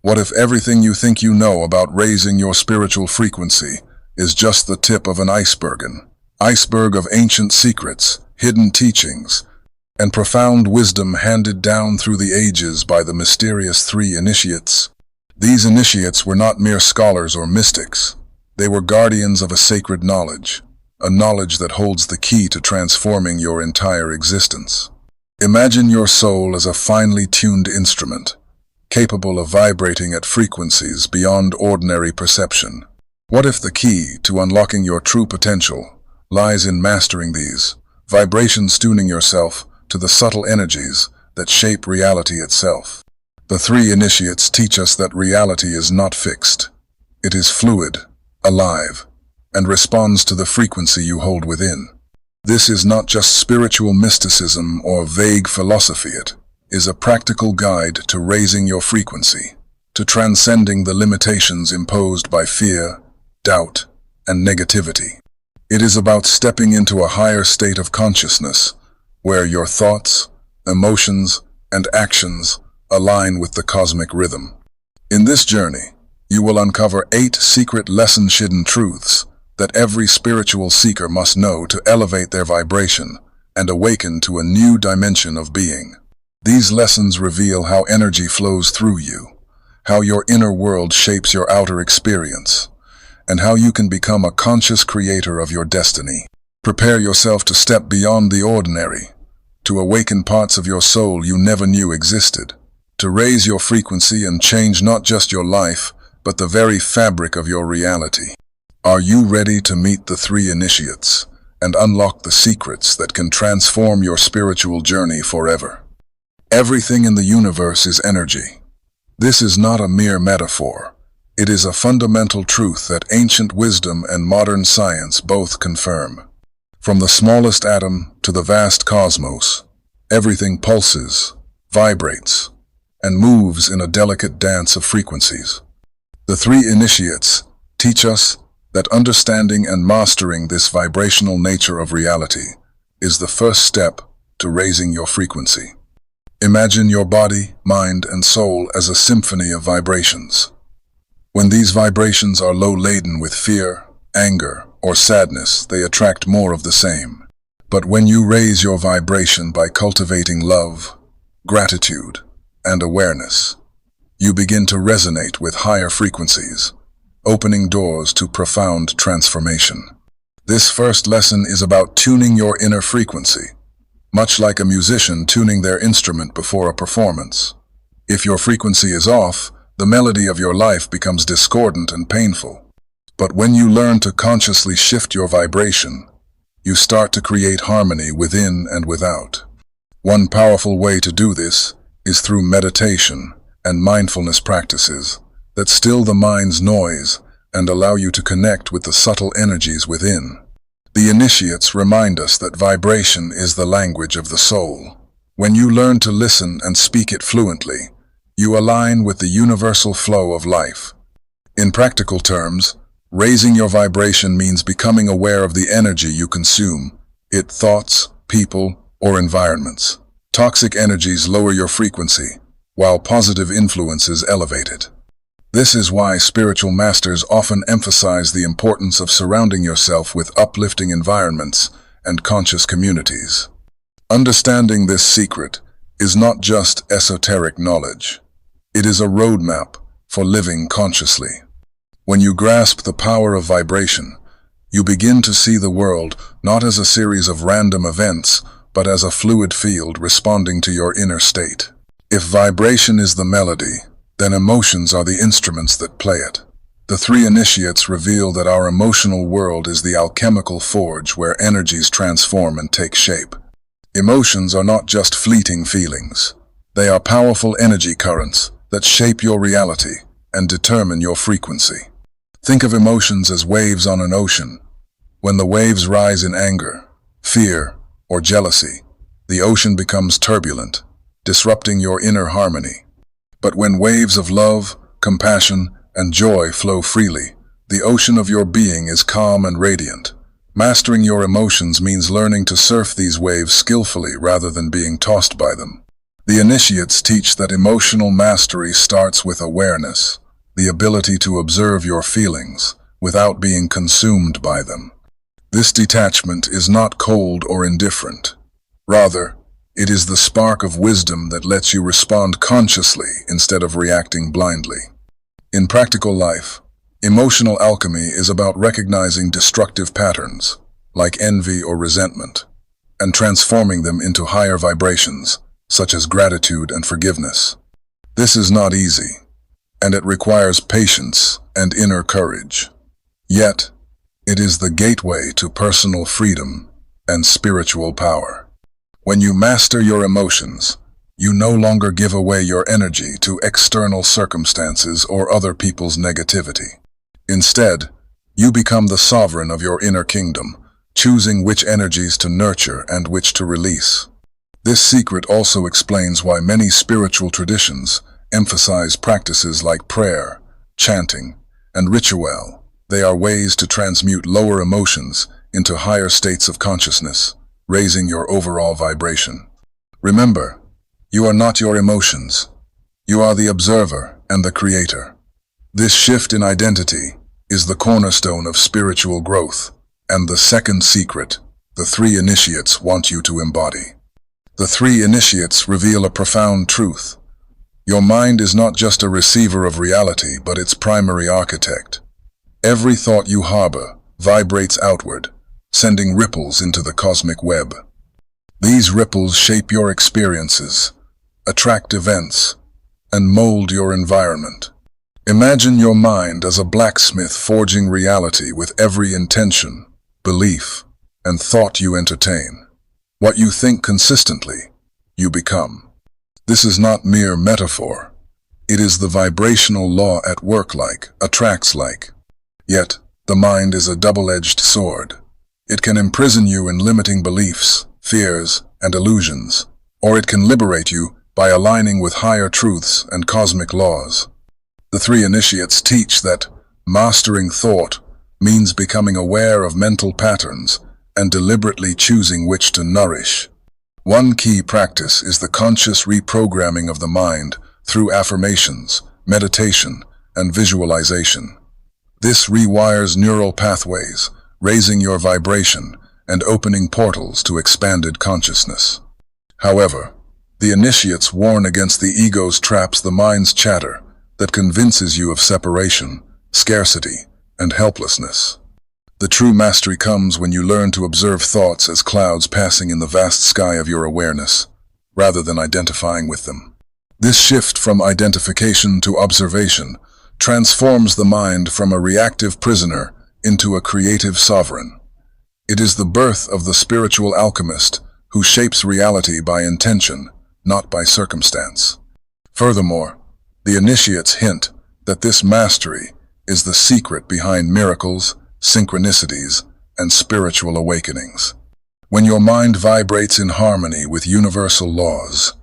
What if everything you think you know about raising your spiritual frequency is just the tip of an iceberg of ancient secrets, hidden teachings, and profound wisdom handed down through the ages by the mysterious three initiates? These initiates were not mere scholars or mystics. They were guardians of a sacred knowledge, a knowledge that holds the key to transforming your entire existence. Imagine your soul as a finely tuned instrument, capable of vibrating at frequencies beyond ordinary perception. What if the key to unlocking your true potential lies in mastering these vibrations, tuning yourself to the subtle energies that shape reality itself? The three initiates teach us that reality is not fixed. It is fluid, alive, and responds to the frequency you hold within. This is not just spiritual mysticism or vague philosophy. It is a practical guide to raising your frequency, to transcending the limitations imposed by fear, doubt, and negativity. It is about stepping into a higher state of consciousness, where your thoughts, emotions, and actions align with the cosmic rhythm. In this journey, you will uncover 8 secret lesson-hidden truths that every spiritual seeker must know to elevate their vibration and awaken to a new dimension of being. These lessons reveal how energy flows through you, how your inner world shapes your outer experience, and how you can become a conscious creator of your destiny. Prepare yourself to step beyond the ordinary, to awaken parts of your soul you never knew existed, to raise your frequency and change not just your life, but the very fabric of your reality. Are you ready to meet the three initiates and unlock the secrets that can transform your spiritual journey forever? Everything in the universe is energy. This is not a mere metaphor. It is a fundamental truth that ancient wisdom and modern science both confirm. From the smallest atom to the vast cosmos, everything pulses, vibrates, and moves in a delicate dance of frequencies. The three initiates teach us that understanding and mastering this vibrational nature of reality is the first step to raising your frequency. Imagine your body, mind, and soul as a symphony of vibrations. When these vibrations are low-laden with fear, anger, or sadness, they attract more of the same. But when you raise your vibration by cultivating love, gratitude, and awareness, you begin to resonate with higher frequencies, opening doors to profound transformation. This first lesson is about tuning your inner frequency, much like a musician tuning their instrument before a performance. If your frequency is off, the melody of your life becomes discordant and painful. But when you learn to consciously shift your vibration, you start to create harmony within and without. One powerful way to do this is through meditation and mindfulness practices that still the mind's noise and allow you to connect with the subtle energies within. The initiates remind us that vibration is the language of the soul. When you learn to listen and speak it fluently, you align with the universal flow of life. In practical terms, raising your vibration means becoming aware of the energy you consume, thoughts, people, or environments. Toxic energies lower your frequency, while positive influences elevate it. This is why spiritual masters often emphasize the importance of surrounding yourself with uplifting environments and conscious communities. Understanding this secret is not just esoteric knowledge. It is a roadmap for living consciously. When you grasp the power of vibration, you begin to see the world not as a series of random events, but as a fluid field responding to your inner state. If vibration is the melody, then emotions are the instruments that play it. The three initiates reveal that our emotional world is the alchemical forge where energies transform and take shape. Emotions are not just fleeting feelings. They are powerful energy currents that shape your reality and determine your frequency. Think of emotions as waves on an ocean. When the waves rise in anger, fear, or jealousy, the ocean becomes turbulent, disrupting your inner harmony. But when waves of love, compassion, and joy flow freely, the ocean of your being is calm and radiant. Mastering your emotions means learning to surf these waves skillfully rather than being tossed by them. The initiates teach that emotional mastery starts with awareness, the ability to observe your feelings without being consumed by them. This detachment is not cold or indifferent. Rather, it is the spark of wisdom that lets you respond consciously instead of reacting blindly. In practical life, emotional alchemy is about recognizing destructive patterns, like envy or resentment, and transforming them into higher vibrations, such as gratitude and forgiveness. This is not easy, and it requires patience and inner courage. Yet, it is the gateway to personal freedom and spiritual power. When you master your emotions, you no longer give away your energy to external circumstances or other people's negativity. Instead, you become the sovereign of your inner kingdom, choosing which energies to nurture and which to release. This secret also explains why many spiritual traditions emphasize practices like prayer, chanting, and ritual. They are ways to transmute lower emotions into higher states of consciousness, raising your overall vibration. Remember, you are not your emotions. You are the observer and the creator. This shift in identity is the cornerstone of spiritual growth, and the second secret the three initiates want you to embody. The three initiates reveal a profound truth. Your mind is not just a receiver of reality, but its primary architect. Every thought you harbor vibrates outward, sending ripples into the cosmic web. These ripples shape your experiences, attract events, and mold your environment. Imagine your mind as a blacksmith forging reality with every intention, belief, and thought you entertain. What you think consistently, you become. This is not mere metaphor. It is the vibrational law at work like, attracts like. Yet, the mind is a double-edged sword. It can imprison you in limiting beliefs, fears, and illusions, or it can liberate you by aligning with higher truths and cosmic laws. The three initiates teach that mastering thought means becoming aware of mental patterns and deliberately choosing which to nourish. One key practice is the conscious reprogramming of the mind through affirmations, meditation, and visualization. This rewires neural pathways, raising your vibration and opening portals to expanded consciousness. However, the initiates warn against the ego's traps, the mind's chatter, that convinces you of separation, scarcity, and helplessness. The true mastery comes when you learn to observe thoughts as clouds passing in the vast sky of your awareness, rather than identifying with them. This shift from identification to observation transforms the mind from a reactive prisoner into a creative sovereign. It is the birth of the spiritual alchemist who shapes reality by intention, not by circumstance. Furthermore, the initiates hint that this mastery is the secret behind miracles, synchronicities, and spiritual awakenings. When your mind vibrates in harmony with universal laws,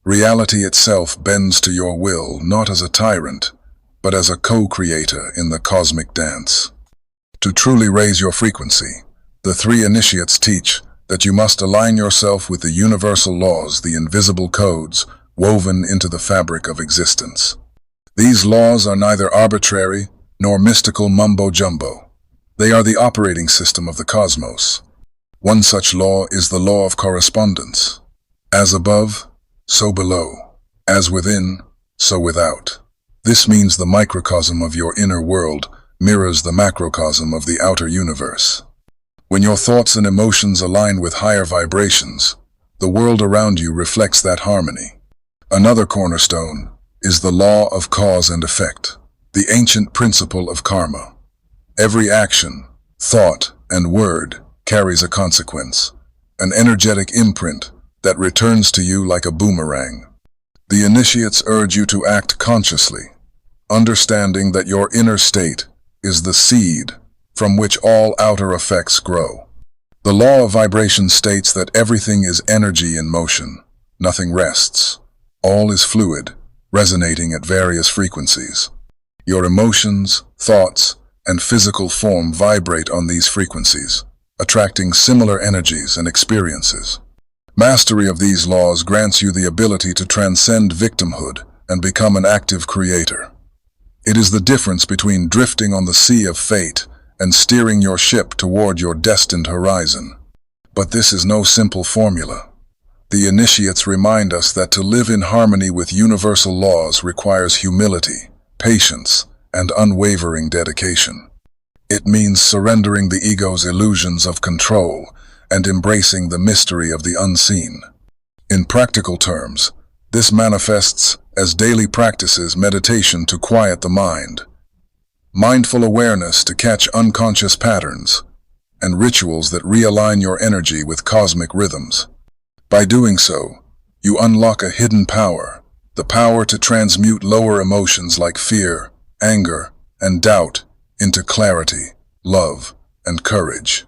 reality itself bends to your will not as a tyrant, but as a co-creator in the cosmic dance. To truly raise your frequency, the three initiates teach that you must align yourself with the universal laws, the invisible codes woven into the fabric of existence. These laws are neither arbitrary nor mystical mumbo-jumbo. They are the operating system of the cosmos. One such law is the law of correspondence. As above, so below. As within, so without. This means the microcosm of your inner world mirrors the macrocosm of the outer universe. When your thoughts and emotions align with higher vibrations, the world around you reflects that harmony. Another cornerstone is the law of cause and effect, the ancient principle of karma. Every action, thought, and word carries a consequence, an energetic imprint that returns to you like a boomerang. The initiates urge you to act consciously, understanding that your inner state is the seed from which all outer effects grow. The law of vibration states that everything is energy in motion. Nothing rests. All is fluid, resonating at various frequencies. Your emotions, thoughts, and physical form vibrate on these frequencies, attracting similar energies and experiences. Mastery of these laws grants you the ability to transcend victimhood and become an active creator. It is the difference between drifting on the sea of fate and steering your ship toward your destined horizon. But this is no simple formula. The initiates remind us that to live in harmony with universal laws requires humility, patience, and unwavering dedication. It means surrendering the ego's illusions of control and embracing the mystery of the unseen. In practical terms, this manifests as daily practices: meditation to quiet the mind, mindful awareness to catch unconscious patterns, and rituals that realign your energy with cosmic rhythms. By doing so, you unlock a hidden power, the power to transmute lower emotions like fear, anger, and doubt into clarity, love, and courage.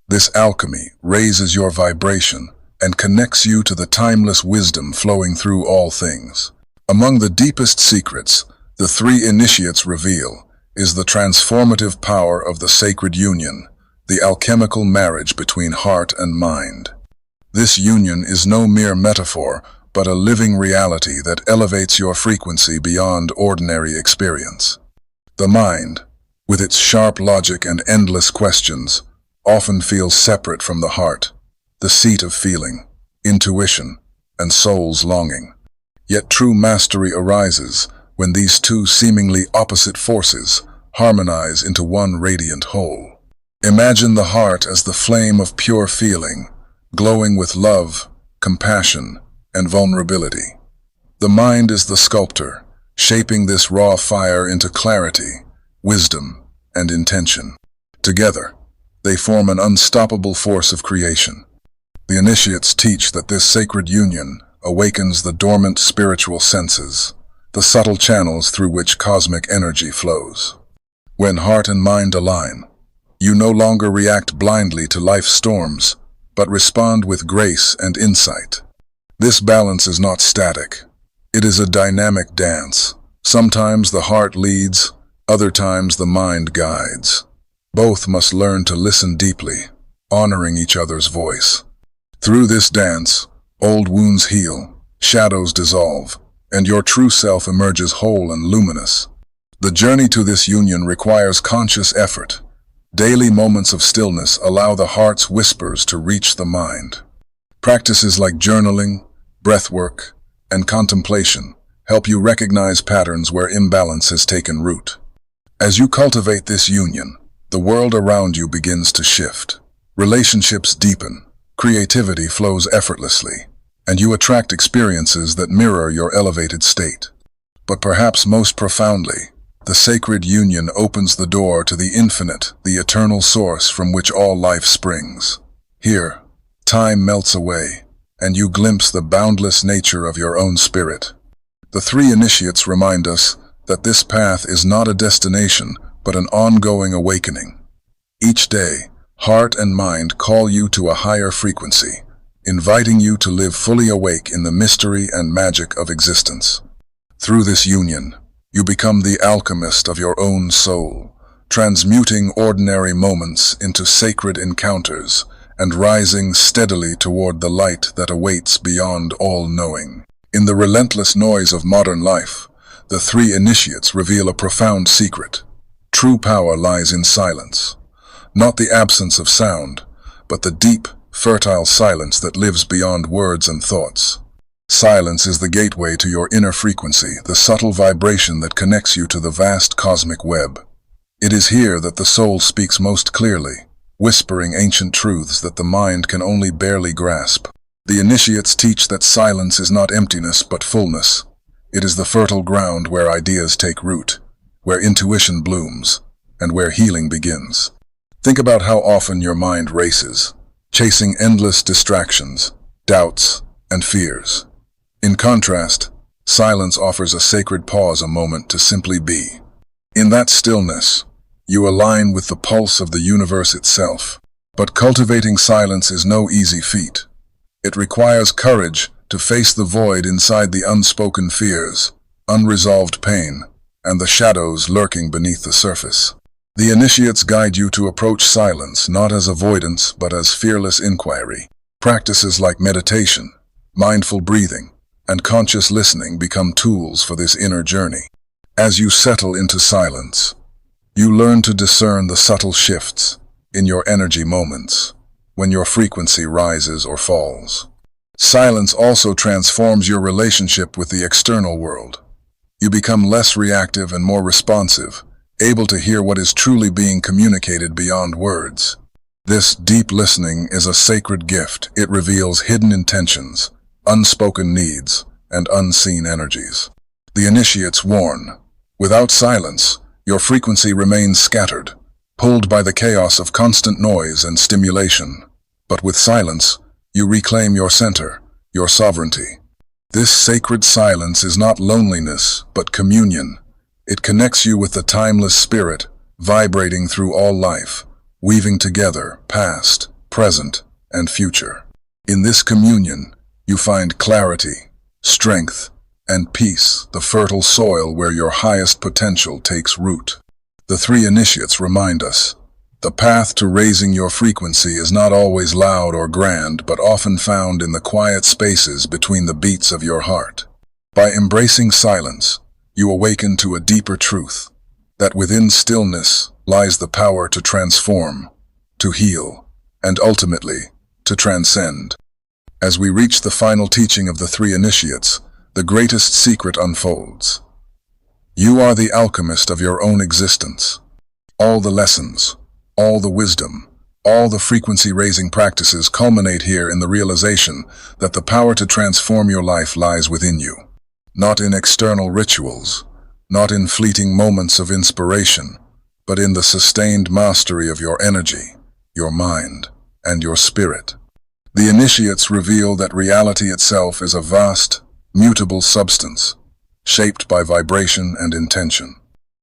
This alchemy raises your vibration and connects you to the timeless wisdom flowing through all things. Among the deepest secrets the three initiates reveal is the transformative power of the sacred union, the alchemical marriage between heart and mind. This union is no mere metaphor, but a living reality that elevates your frequency beyond ordinary experience. The mind, with its sharp logic and endless questions, often feels separate from the heart, the seat of feeling, intuition, and soul's longing. Yet true mastery arises when these two seemingly opposite forces harmonize into one radiant whole. Imagine the heart as the flame of pure feeling, glowing with love, compassion, and vulnerability. The mind is the sculptor, shaping this raw fire into clarity, wisdom, and intention. Together, they form an unstoppable force of creation. The initiates teach that this sacred union awakens the dormant spiritual senses, the subtle channels through which cosmic energy flows. When heart and mind align, you no longer react blindly to life's storms, but respond with grace and insight. This balance is not static. It is a dynamic dance. Sometimes the heart leads, other times the mind guides. Both must learn to listen deeply, honoring each other's voice. Through this dance, old wounds heal, shadows dissolve, and your true self emerges whole and luminous. The journey to this union requires conscious effort. Daily moments of stillness allow the heart's whispers to reach the mind. Practices like journaling, breathwork, and contemplation help you recognize patterns where imbalance has taken root. As you cultivate this union, the world around you begins to shift. Relationships deepen, creativity flows effortlessly, and you attract experiences that mirror your elevated state. But perhaps most profoundly, the sacred union opens the door to the infinite, the eternal source from which all life springs. Here, time melts away, and you glimpse the boundless nature of your own spirit. The three initiates remind us that this path is not a destination, but an ongoing awakening. Each day, heart and mind call you to a higher frequency, inviting you to live fully awake in the mystery and magic of existence. Through this union, you become the alchemist of your own soul, transmuting ordinary moments into sacred encounters and rising steadily toward the light that awaits beyond all knowing. In the relentless noise of modern life, the three initiates reveal a profound secret. True power lies in silence, not the absence of sound, but the deep, fertile silence that lives beyond words and thoughts. Silence is the gateway to your inner frequency, the subtle vibration that connects you to the vast cosmic web. It is here that the soul speaks most clearly, whispering ancient truths that the mind can only barely grasp. The initiates teach that silence is not emptiness but fullness. It is the fertile ground where ideas take root, where intuition blooms, and where healing begins. Think about how often your mind races, chasing endless distractions, doubts, and fears. In contrast, silence offers a sacred pause, a moment to simply be. In that stillness, you align with the pulse of the universe itself. But cultivating silence is no easy feat. It requires courage to face the void inside, the unspoken fears, unresolved pain, and the shadows lurking beneath the surface. The initiates guide you to approach silence not as avoidance but as fearless inquiry. Practices like meditation, mindful breathing, and conscious listening become tools for this inner journey. As you settle into silence, you learn to discern the subtle shifts in your energy moments, when your frequency rises or falls. Silence also transforms your relationship with the external world. You become less reactive and more responsive, able to hear what is truly being communicated beyond words. This deep listening is a sacred gift. It reveals hidden intentions, unspoken needs, and unseen energies. The initiates warn, without silence, your frequency remains scattered, pulled by the chaos of constant noise and stimulation. But with silence, you reclaim your center, your sovereignty. This sacred silence is not loneliness, but communion. It connects you with the timeless spirit, vibrating through all life, weaving together past, present, and future. In this communion, you find clarity, strength, and peace, the fertile soil where your highest potential takes root. The three initiates remind us, the path to raising your frequency is not always loud or grand, but often found in the quiet spaces between the beats of your heart. By embracing silence, you awaken to a deeper truth, that within stillness lies the power to transform, to heal, and ultimately, to transcend. As we reach the final teaching of the three initiates, the greatest secret unfolds. You are the alchemist of your own existence. All the lessons, all the wisdom, all the frequency-raising practices culminate here in the realization that the power to transform your life lies within you. Not in external rituals, not in fleeting moments of inspiration, but in the sustained mastery of your energy, your mind, and your spirit. The initiates reveal that reality itself is a vast, mutable substance, shaped by vibration and intention.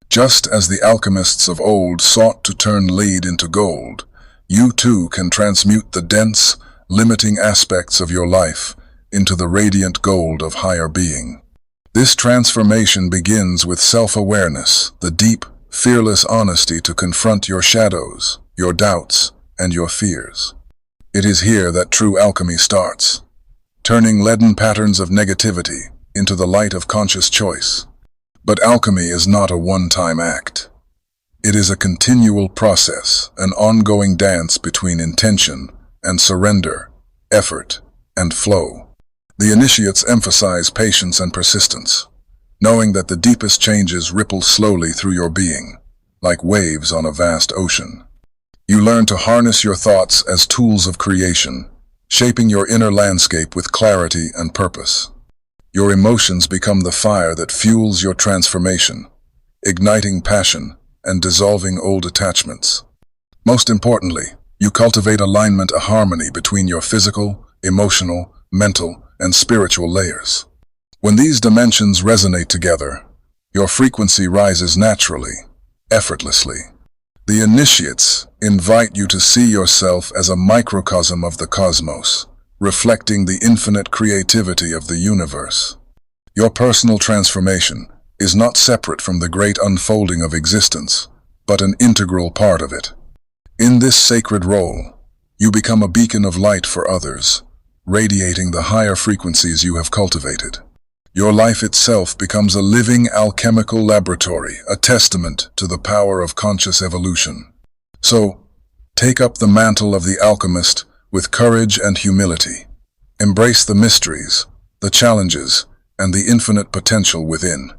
Just as the alchemists of old sought to turn lead into gold, you too can transmute the dense, limiting aspects of your life into the radiant gold of higher being. This transformation begins with self-awareness, the deep, fearless honesty to confront your shadows, your doubts, and your fears. It is here that true alchemy starts, turning leaden patterns of negativity into the light of conscious choice. But alchemy is not a one-time act. It is a continual process, an ongoing dance between intention and surrender, effort and flow. The initiates emphasize patience and persistence, knowing that the deepest changes ripple slowly through your being, like waves on a vast ocean. You learn to harness your thoughts as tools of creation, shaping your inner landscape with clarity and purpose. Your emotions become the fire that fuels your transformation, igniting passion and dissolving old attachments. Most importantly, you cultivate alignment, a harmony between your physical, emotional, mental, and spiritual layers. When these dimensions resonate together, your frequency rises naturally, effortlessly. The initiates invite you to see yourself as a microcosm of the cosmos, reflecting the infinite creativity of the universe. Your personal transformation is not separate from the great unfolding of existence, but an integral part of it. In this sacred role, you become a beacon of light for others, radiating the higher frequencies you have cultivated. Your life itself becomes a living alchemical laboratory, a testament to the power of conscious evolution. So, take up the mantle of the alchemist with courage and humility. Embrace the mysteries, the challenges, and the infinite potential within.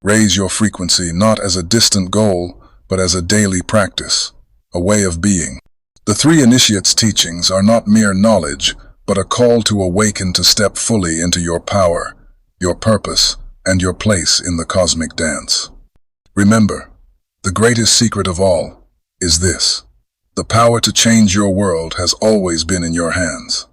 Raise your frequency not as a distant goal, but as a daily practice, a way of being. The three initiates' teachings are not mere knowledge, but a call to awaken, to step fully into your power, your purpose, and your place in the cosmic dance. Remember, the greatest secret of all is this: the power to change your world has always been in your hands.